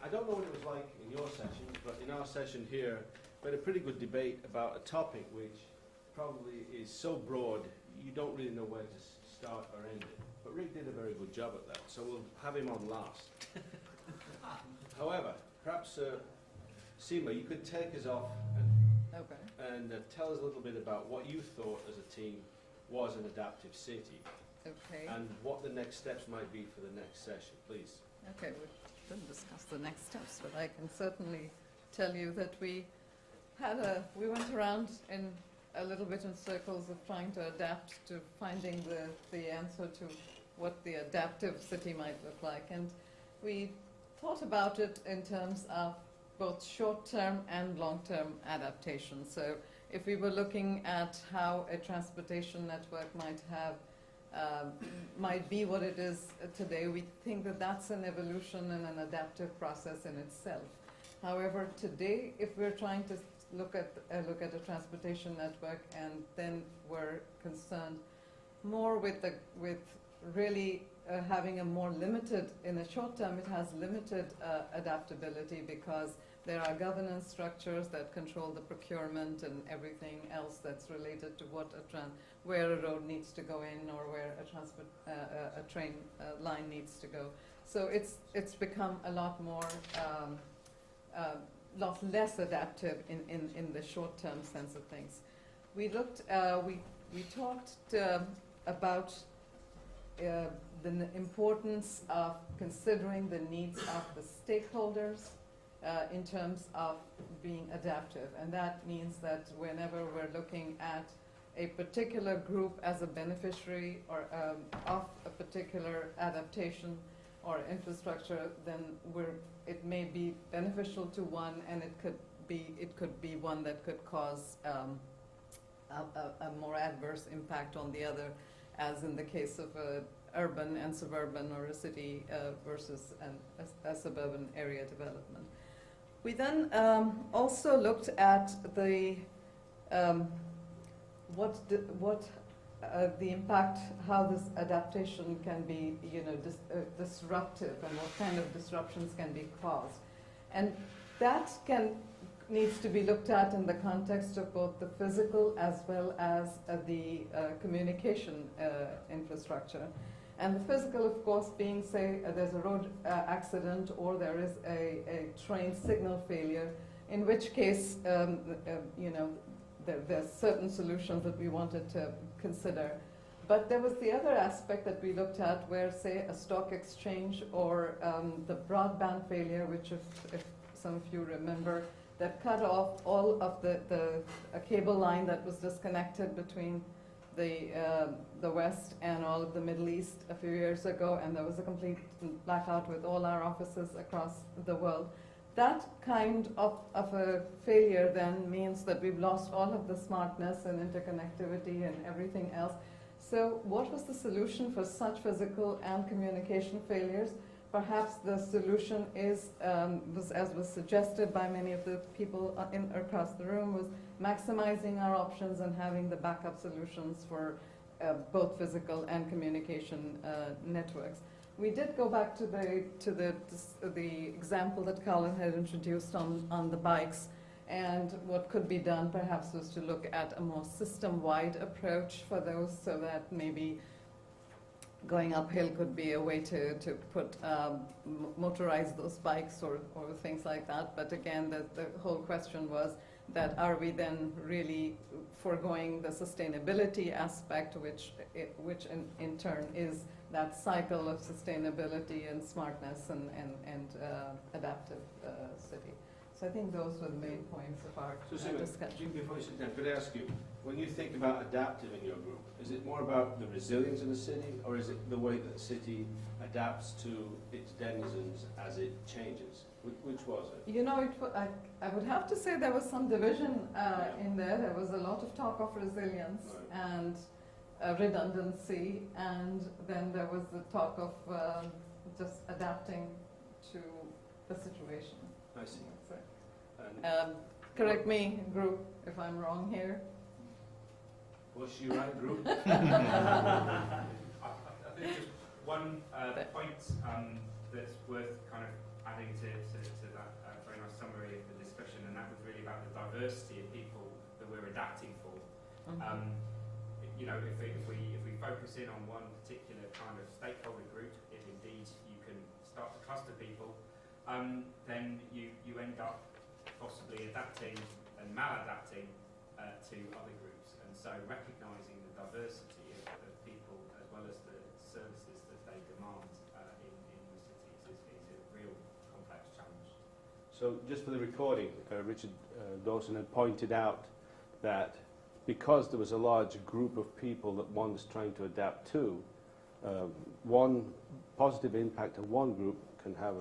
I don't know what it was like in your session, but in our session here, we had a pretty good debate about a topic which probably is so broad, you don't really know where to start or end it. But Rick did a very good job at that, so we'll have him on last. However, perhaps, Seema, you could take us off and tell us a little bit about what you thought as a team was an adaptive city. Okay. And what the next steps might be for the next session, please. Okay, we didn't discuss the next steps, but I can certainly tell you that we went around in a little bit in circles of trying to adapt to finding the answer to what the adaptive city might look like. And we thought about it in terms of both short-term and long-term adaptation. So if we were looking at how a transportation network might be what it is today, we think that that's an evolution and an adaptive process in itself. However, today, if we're trying to look at a transportation network, and then we're concerned more with really having a more limited, in the short term, it has limited adaptability because there are governance structures that control the procurement and everything else that's related to where a road needs to go in or where a train line needs to go. So it's become a lot more, lot less adaptive in the short-term sense of things. We looked, we talked about the importance of considering the needs of the stakeholders in terms of being adaptive. And that means that whenever we're looking at a particular group as a beneficiary or of a particular adaptation or infrastructure, then it may be beneficial to one, and it could be one that could cause a more adverse impact on the other, as in the case of a urban and suburban, or a city versus a suburban area development. We then also looked at the the impact, how this adaptation can be, disruptive, and what kind of disruptions can be caused, and that needs to be looked at in the context of both the physical as well as the communication infrastructure. And the physical, of course, being, say, there's a road accident or there is a train signal failure, in which case, there's certain solutions that we wanted to consider. But there was the other aspect that we looked at where, say, a stock exchange or the broadband failure, which if some of you remember, that cut off all of a cable line that was disconnected between the West and all of the Middle East a few years ago, and there was a complete blackout with all our offices across the world. That kind of a failure then means that we've lost all of the smartness and interconnectivity and everything else. So what was the solution for such physical and communication failures? Perhaps the solution was, as was suggested by many of the people across the room, was maximizing our options and having the backup solutions for both physical and communication networks. We did go back to the example that Colin had introduced on the bikes, and what could be done perhaps was to look at a more system-wide approach for those, so that maybe going uphill could be a way to motorize those bikes or things like that. But again, the whole question was that are we then really foregoing the sustainability aspect, which in turn is that cycle of sustainability and smartness and adaptive city. So I think those were the main points of our discussion. Before you sit down, could I ask you, when you think about adaptive in your group, is it more about the resilience of the city, or is it the way that the city adapts to its denizens as it changes? Which was it? I would have to say there was some division in there. There was a lot of talk of resilience and redundancy, and then there was the talk of just adapting to the situation. I see. Correct me, group, if I'm wrong here. Was she right, group? I think just one point that's worth kind of adding adding to that very nice summary of the discussion, and that was really about the diversity of people that we're adapting for. You know, if we focus in on one particular kind of stakeholder group, if indeed you can start to cluster people, then you end up possibly adapting and maladapting to other groups. And so recognising the diversity of people as well as the services that they demand in the cities is a real complex challenge. So just for the recording, Richard Dawson had pointed out that because there was a large group of people that one was trying to adapt to, one positive impact on one group can have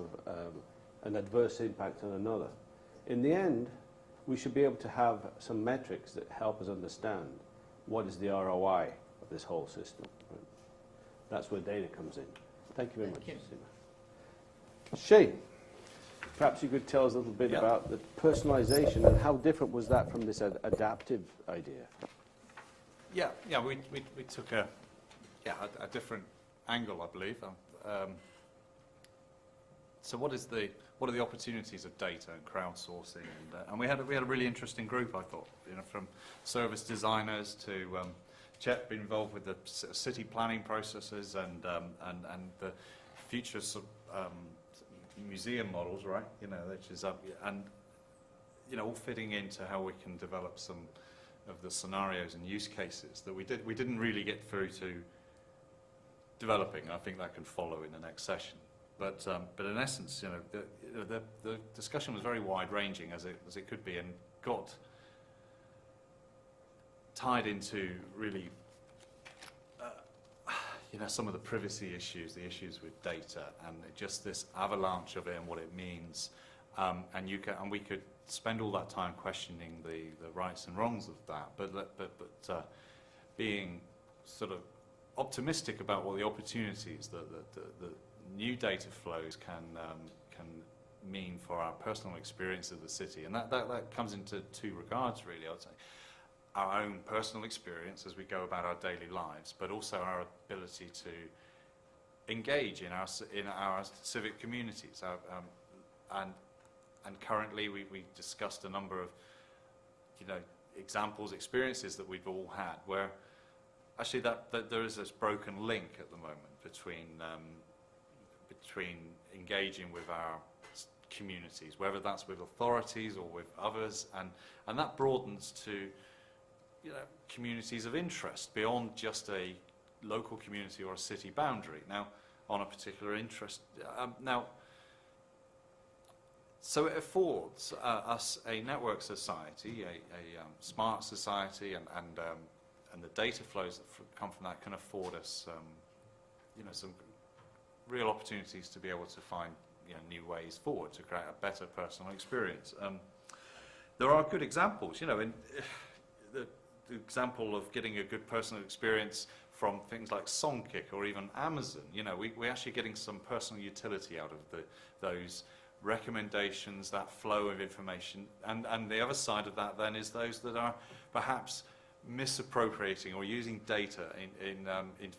an adverse impact on another. In the end, we should be able to have some metrics that help us understand what is the ROI of this whole system. Right? That's where data comes in. Thank you very much, Seema. Shane, perhaps you could tell us a little bit about the personalisation and how different was that from this adaptive idea? Yeah, we took a different angle, I believe. So what are the opportunities of data and crowdsourcing? And we had a really interesting group, I thought, you know, from service designers to Chet being involved with the city planning processes and the future museum models, right? You know, which is and you know, all fitting into how we can develop some of the scenarios and use cases that we didn't really get through to developing. I think that can follow in the next session. But in essence, you know, the discussion was very wide-ranging as it could be, and got tied into really, you know, some of the privacy issues, the issues with data, and just this avalanche of it and what it means. And we could spend all that time questioning the rights and wrongs of that, but being sort of optimistic about what the opportunities, the new data flows can mean for our personal experience of the city. And that comes into two regards, really, I would say. Our own personal experience as we go about our daily lives, but also our ability to engage in our civic communities. And currently we discussed a number of, you know, examples, experiences that we've all had, where actually that there is this broken link at the moment between engaging with our communities, whether that's with authorities or with others, and that broadens to, you know, communities of interest beyond just a local community or a city boundary. Now, on a particular interest, so it affords us a network society, a smart society, and the data flows that come from that can afford us, you know, some real opportunities to be able to find, you know, new ways forward to create a better personal experience. There are good examples, you know, in the example of getting a good personal experience from things like Songkick or even Amazon. You know, we're actually getting some personal utility out of those recommendations, that flow of information, and the other side of that then is those that are perhaps misappropriating or using data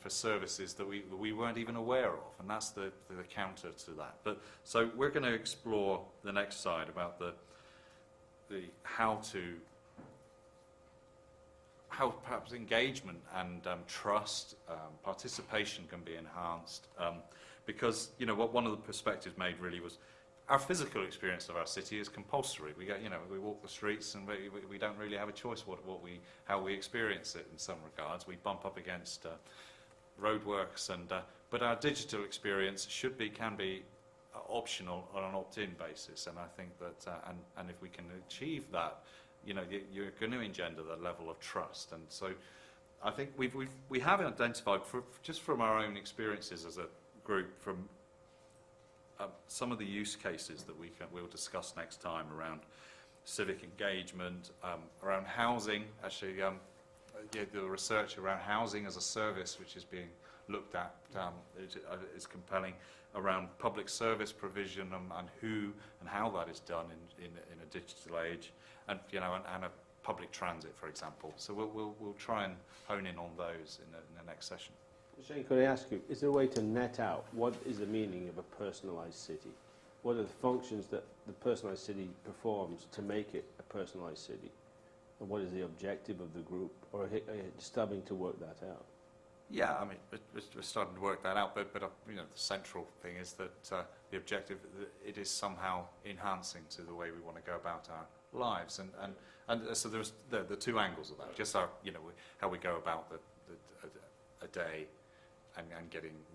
for services that we weren't even aware of, and that's the counter to that. But so we're going to explore the next side about the how perhaps engagement and trust, participation can be enhanced, because, you know, what one of the perspectives made really was our physical experience of our city is compulsory. We we walk the streets and we don't really have a choice how we experience it in some regards. We bump up against roadworks, but our digital experience can be optional on an opt-in basis. And I think that and if we can achieve that, you know, you're going to engender that level of trust. And so I think we have identified, just from our own experiences as a group, from some of the use cases that we'll discuss next time around civic engagement, around housing. Actually, the research around housing as a service, which is being looked at, is compelling, around public service provision and who and how that is done in a digital age, and, you know, and a public transit, for example. So we'll try and hone in on those in the next session. Shane, could I ask you, is there a way to net out what is the meaning of a personalised city? what are the functions that the personalised city performs to make it a personalised city? And what is the objective of the group? Or are you starting to work that out? Yeah, I mean, we're starting to work that out, but you know, the central thing is that the objective, it is somehow enhancing to the way we want to go about our lives, and so there's the two angles of that. Just our, you know, how we go about a day, and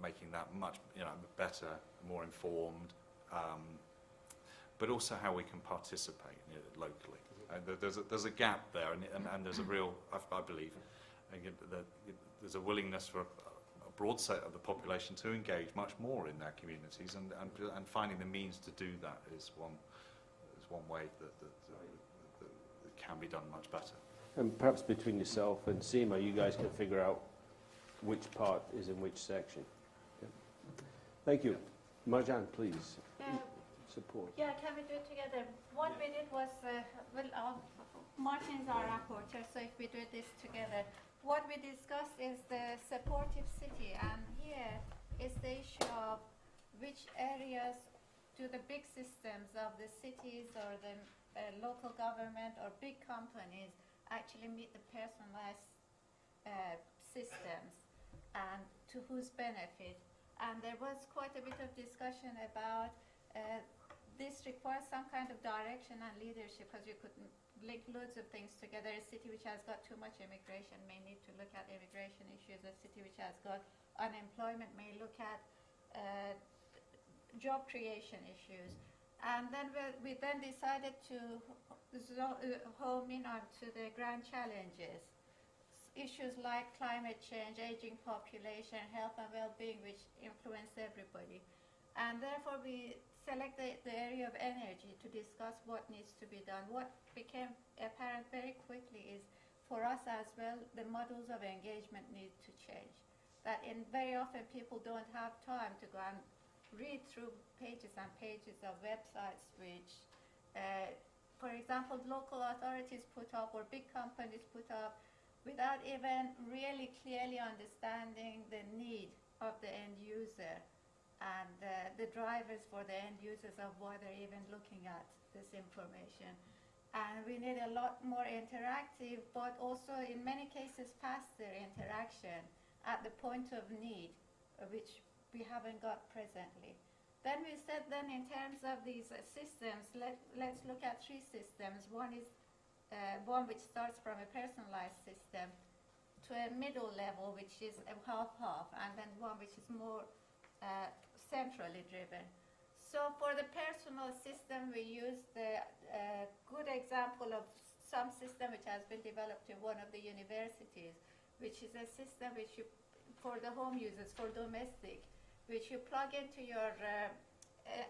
making that much, you know, better, more informed, but also how we can participate, you know, locally. There's a gap there, and there's a real, I believe, that there's a willingness for a broad set of the population to engage much more in their communities, and finding the means to do that is one way that can be done much better. And perhaps between yourself and Seema, you guys can figure out which part is in which section. Yeah. Thank you. Marjan, please. Support. Yeah, can we do it together? What we did was, Martin's our rapporteur, so if we do this together, what we discussed is the supportive city, and here is the issue of which areas do the big systems of the cities or the local government or big companies actually meet the personalized systems, and to whose benefit. And there was quite a bit of discussion about this requires some kind of direction and leadership, because you could link loads of things together. A city which has got too much immigration may need to look at immigration issues. A city which has got unemployment may look at job creation issues. And then we then decided to home in onto the grand challenges. Issues like climate change, aging population, health and well-being, which influence everybody. And therefore we selected the area of energy to discuss what needs to be done. What became apparent very quickly is, for us as well, the models of engagement need to change. That very often people don't have time to go and read through pages and pages of websites which, for example, local authorities put up or big companies put up without even really clearly understanding the need of the end user and the drivers for the end users of why they're even looking at this information. And we need a lot more interactive, but also in many cases faster interaction at the point of need, which we haven't got presently. Then we said then in terms of these systems, let's look at three systems. One is one which starts from a personalized system to a middle level, which is a half-half, and then one which is more centrally driven. So for the personal system, we used a good example of some system which has been developed in one of the universities, which is a system which you, for the home users, for domestic, which you plug into your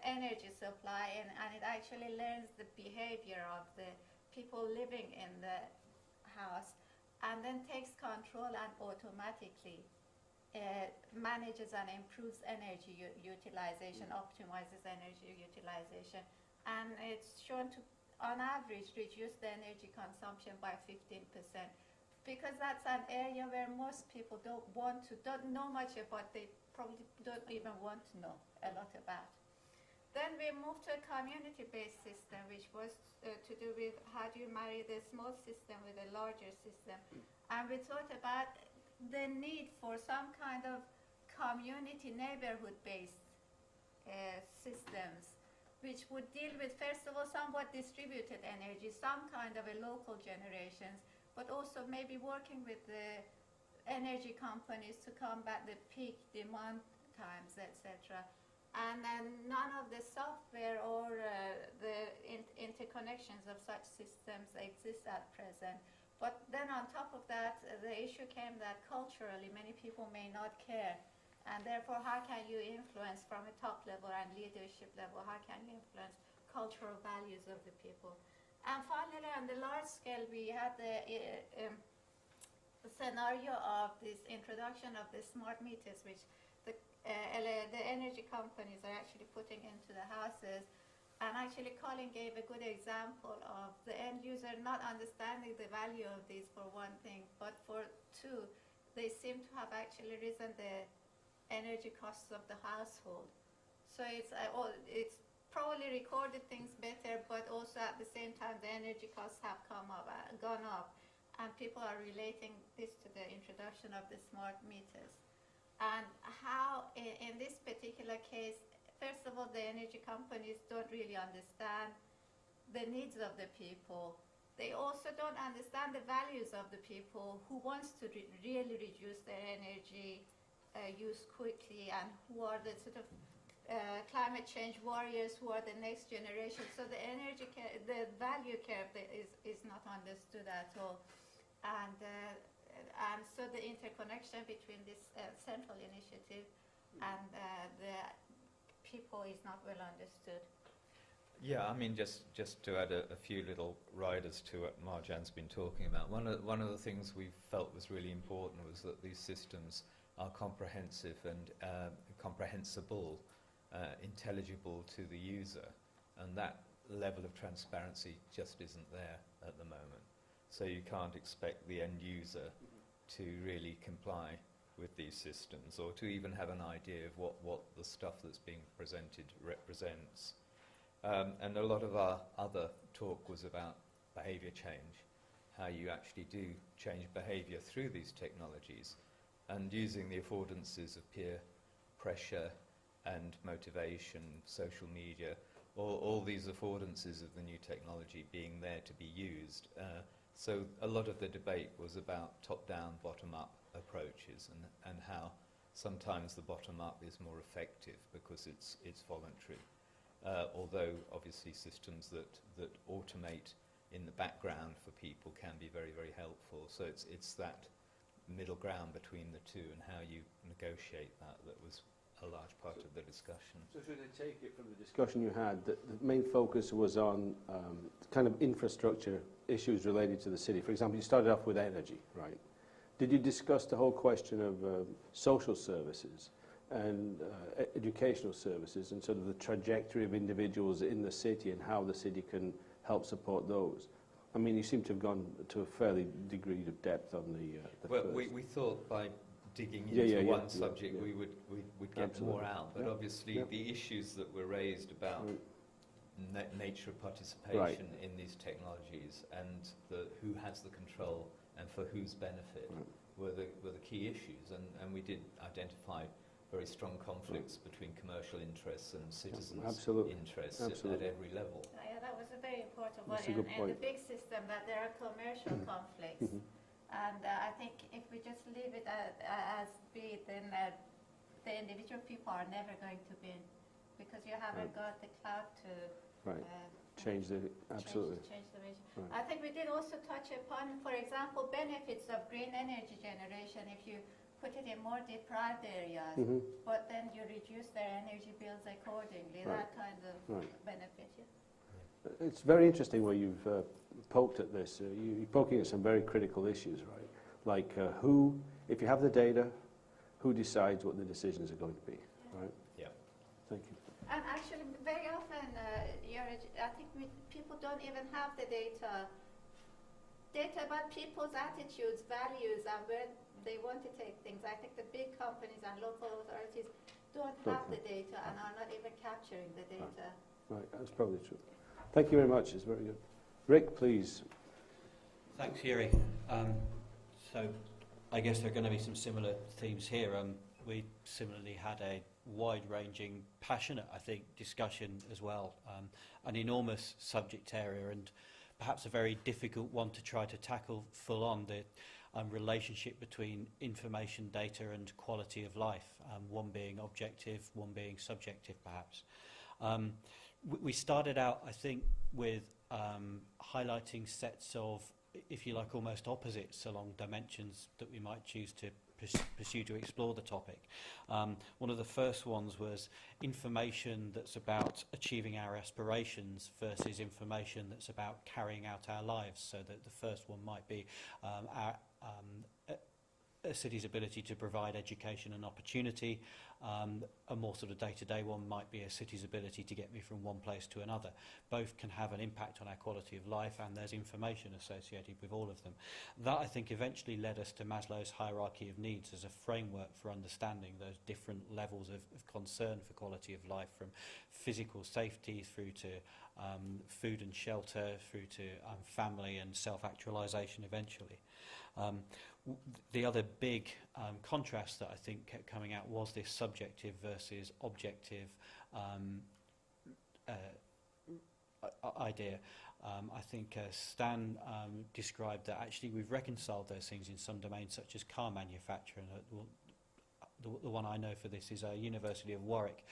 energy supply, and it actually learns the behavior of the people living in the house, and then takes control and automatically manages and improves energy utilization, optimizes energy utilization, and it's shown to, on average, reduce the energy consumption by 15%, because that's an area where most people don't know much about, they probably don't even want to know a lot about. Then we moved to a community-based system, which was to do with how do you marry the small system with a larger system, and we thought about the need for some kind of community neighborhood-based systems, which would deal with, first of all, somewhat distributed energy, some kind of a local generations, but also maybe working with the energy companies to combat the peak demand times, etc. And then none of the software or the interconnections of such systems exist at present. But then on top of that, the issue came that culturally many people may not care, and therefore how can you influence from a top level and leadership level, how can you influence cultural values of the people? And finally, on the large scale, we had the scenario of this introduction of the smart meters, which the energy companies are actually putting into the houses. And actually, Colin gave a good example of the end user not understanding the value of these, for one thing, but for two, they seem to have actually risen the energy costs of the household. So it's probably recorded things better, but also at the same time the energy costs have gone up, and people are relating this to the introduction of the smart meters. And how, in this particular case, first of all, the energy companies don't really understand the needs of the people. They also don't understand the values of the people who wants to really reduce their energy use quickly, and who are the sort of climate change warriors, who are the next generation. So the the value curve is not understood at all. And so the interconnection between this central initiative and the people is not well understood. Yeah, I mean, just to add a few little riders to what Marjan's been talking about, one of the things we felt was really important was that these systems are comprehensive and comprehensible, intelligible to the user, and that level of transparency just isn't there at the moment. So you can't expect the end user to really comply with these systems, or to even have an idea of what the stuff that's being presented represents. And a lot of our other talk was about behaviour change, how you actually do change behaviour through these technologies, and using the affordances of peer pressure and motivation, social media, all these affordances of the new technology being there to be used. So a lot of the debate was about top-down, bottom-up approaches, and how sometimes the bottom-up is more effective because it's voluntary. Although obviously systems that automate in the background for people can be very, very helpful. So it's that middle ground between the two, and how you negotiate that was a large part of the discussion. So should I take it from the discussion you had that the main focus was on kind of infrastructure issues related to the city? For example, you started off with energy, right? Did you discuss the whole question of social services and educational services, and sort of the trajectory of individuals in the city and how the city can help support those? I mean, you seem to have gone to a fairly degree of depth on the Well, first. we thought by digging into one subject we'd get Absolutely. more out, but obviously the issues that were raised about nature of participation in these technologies, and who has the control and for whose benefit were the key issues, and we did identify very strong conflicts between commercial interests and citizens' interests at every level. Yeah, that was a very important one. That's a good and point. the big system, that there are commercial conflicts. And I think if we just leave it as be, then the individual people are never going to win, because you haven't got the clout to change the absolutely. Change the vision. I think we did also touch upon, for example, benefits of green energy generation. If you put it in more deprived areas, but then you reduce their energy bills accordingly, that kind of benefit. Yeah. It's very interesting where you've poked at this. You're poking at some very critical issues, right? Like who, if you have the data, who decides what the decisions are going to be, right? Yeah. Thank you. And actually, very often, I think people don't even have the data about people's attitudes, values, and where they want to take things. I think the big companies and local authorities don't have the data and are not even capturing the data. Right, that's probably true. Thank you very much. It's very good. Rick, please. Thanks, Yuri. So I guess there are going to be some similar themes here. We similarly had a wide-ranging, passionate, I think, discussion as well. An enormous subject area, and perhaps a very difficult one to try to tackle full on, the relationship between information, data and quality of life, one being objective, one being subjective perhaps. We started out, I think, with highlighting sets of, if you like, almost opposites along dimensions that we might choose to pursue to explore the topic. One of the first ones was information that's about achieving our aspirations versus information that's about carrying out our lives. So that the first one might be a city's ability to provide education and opportunity. A more sort of day-to-day one might be a city's ability to get me from one place to another. Both can have an impact on our quality of life, and there's information associated with all of them. That, I think, eventually led us to Maslow's hierarchy of needs as a framework for understanding those different levels of concern for quality of life, from physical safety through to food and shelter, through to family and self-actualization eventually. The other big contrast that I think kept coming out was this subjective versus objective idea. I think Stan described that actually we've reconciled those things in some domains, such as car manufacture, and the one I know for this is University of Warwick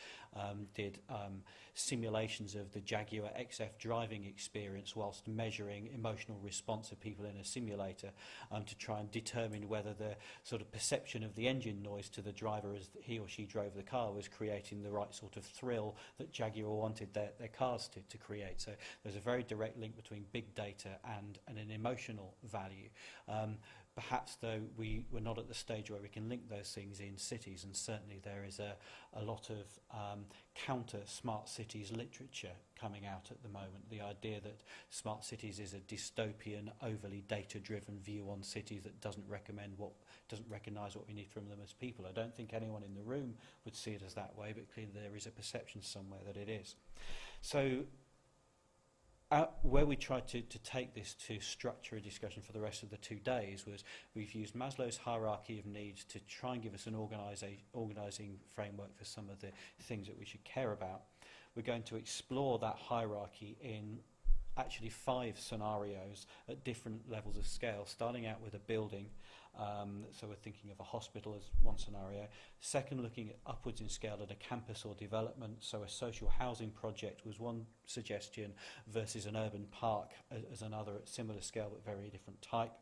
did simulations of the Jaguar XF driving experience whilst measuring emotional response of people in a simulator to try and determine whether the sort of perception of the engine noise to the driver as he or she drove the car was creating the right sort of thrill that Jaguar wanted their cars to create. So there's a very direct link between big data and an emotional value. Perhaps, though, we're not at the stage where we can link those things in cities, and certainly there is a lot of counter-smart cities literature coming out at the moment. The idea that smart cities is a dystopian, overly data-driven view on cities that doesn't recognise what we need from them as people. I don't think anyone in the room would see it as that way, but clearly there is a perception somewhere that it is. So, where we tried to take this to structure a discussion for the rest of the 2 days was we've used Maslow's hierarchy of needs to try and give us an organising framework for some of the things that we should care about. We're going to explore that hierarchy in actually 5 scenarios at different levels of scale, starting out with a building. So we're thinking of a hospital as one scenario. Second, looking at upwards in scale at a campus or development. So a social housing project was one suggestion versus an urban park as another at similar scale but very different type.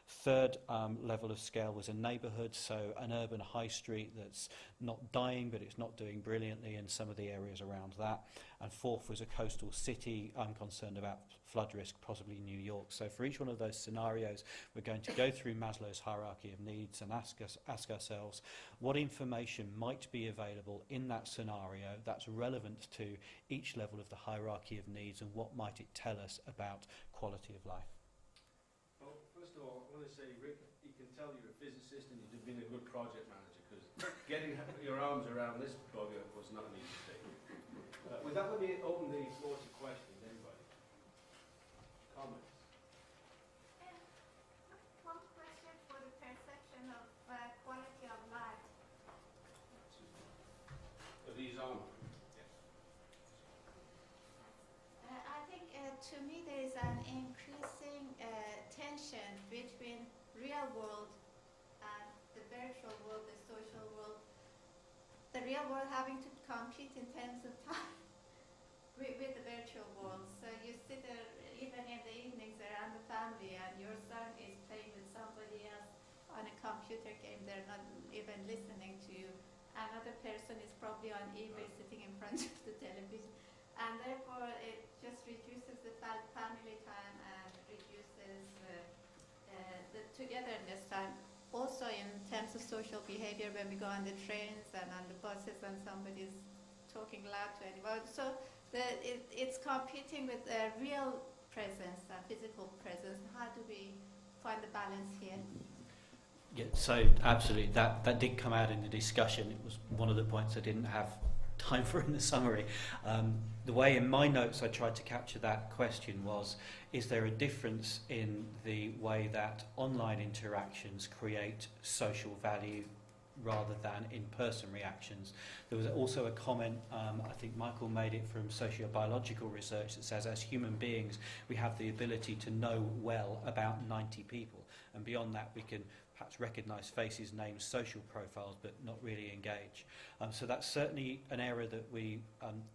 Third level of scale was a neighbourhood, so an urban high street that's not dying but it's not doing brilliantly in some of the areas around that. And fourth was a coastal city. I'm concerned about flood risk, possibly New York. So for each one of those scenarios, we're going to go through Maslow's hierarchy of needs and ask ourselves what information might be available in that scenario that's relevant to each level of the hierarchy of needs, and what might it tell us about quality of life. Well, first of all, I want to say, Rick, you can tell you're a physicist and you've been a good project manager, because getting your arms around this bugger was not an easy thing. With that, let me open the floor to questions. Anybody? Comments? One question for the perception of quality of life. Are these on? I think to me there is an increasing tension between real world and the virtual world, the social world. The real world having to compete in terms of time with the virtual world. So you sit there even in the evenings around the family and your son is playing with somebody else on a computer game. They're not even listening to you. Another person is probably on eBay sitting in front of the television. And therefore it just reduces the family time and reduces the togetherness time. Also in terms of social behavior, when we go on the trains and on the buses and somebody's talking loud to anyone. So it's competing with real presence and physical presence. How do we find the balance here? Yeah, so absolutely, that did come out in the discussion. It was one of the points I didn't have time for in the summary. The way in my notes I tried to capture that question was, is there a difference in the way that online interactions create social value rather than in-person reactions? There was also a comment, I think Michael made it, from sociobiological research that says as human beings we have the ability to know well about 90 people, and beyond that we can perhaps recognise faces, names, social profiles, but not really engage. So that's certainly an area that we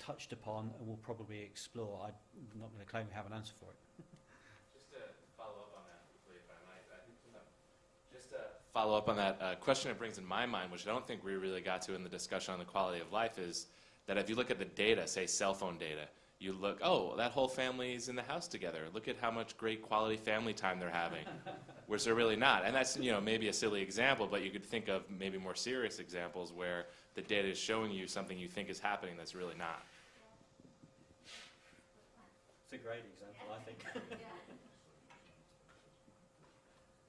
touched upon and will probably explore. I'm not going to claim we have an answer for it. Just to follow up on that quickly, if I might. Just to follow up on that, question it brings in my mind, which I don't think we really got to in the discussion on the quality of life, is that if you look at the data, say cell phone data, you look, oh, that whole family's in the house together. Look at how much great quality family time they're having. whereas they're really not. And that's, you know, maybe a silly example, but you could think of maybe more serious examples where the data is showing you something you think is happening that's really not. It's a great example, I think.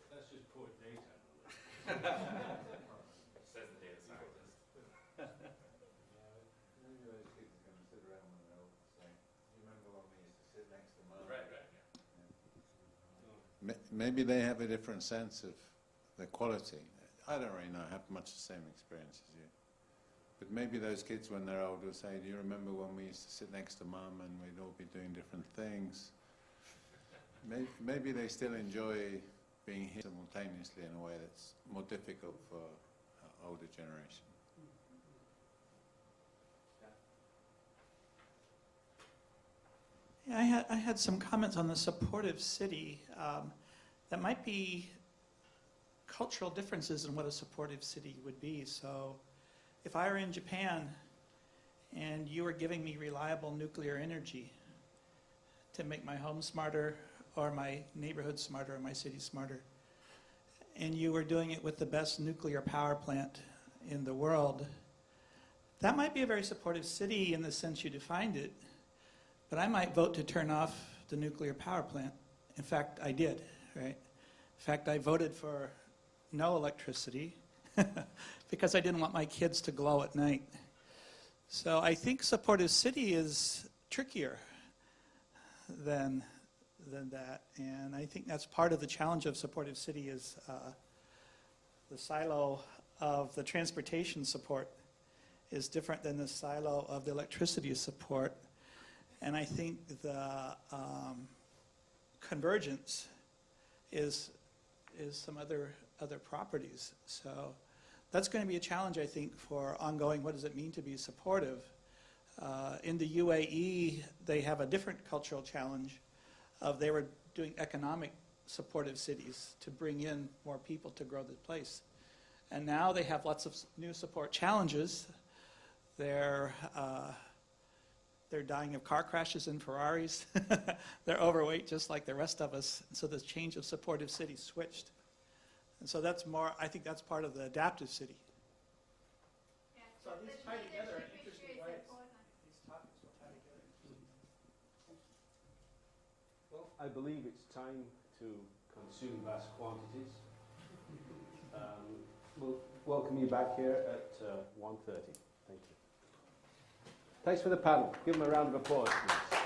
That's just poor data. Says the data scientist. Maybe those kids are going to sit around when they're old and say, you remember when we used to sit next to Mum? Right. Maybe they have a different sense of the quality. I don't really know. I have much the same experience as you. But maybe those kids, when they're old, will say, do you remember when we used to sit next to Mum and we'd all be doing different things? Maybe they still enjoy being here simultaneously in a way that's more difficult for older generation. Yeah, I had some comments on the supportive city. That might be cultural differences in what a supportive city would be. So if I were in Japan and you were giving me reliable nuclear energy to make my home smarter or my neighborhood smarter or my city smarter, and you were doing it with the best nuclear power plant in the world, that might be a very supportive city in the sense you defined it, but I might vote to turn off the nuclear power plant. In fact, I did, right? In fact, I voted for no electricity because I didn't want my kids to glow at night. So I think supportive city is trickier than that, and I think that's part of the challenge of supportive city is the silo of the transportation support is different than the silo of the electricity support, and I think the convergence is some other properties. So that's going to be a challenge, I think, for ongoing. What does it mean to be supportive? In the UAE, they have a different cultural challenge of they were doing economic supportive cities to bring in more people to grow the place. And now they have lots of new support challenges. They're dying of car crashes in Ferraris. They're overweight just like the rest of us. And so the change of supportive city switched. And so that's more, I think that's part of the adaptive city. Yeah, So these the tie together in leadership interesting issue is ways. important. These topics will tie together. Well, I believe it's time to consume vast quantities. We'll welcome you back here at 1:30. Thank you. Thanks for the panel. Give them a round of applause, please.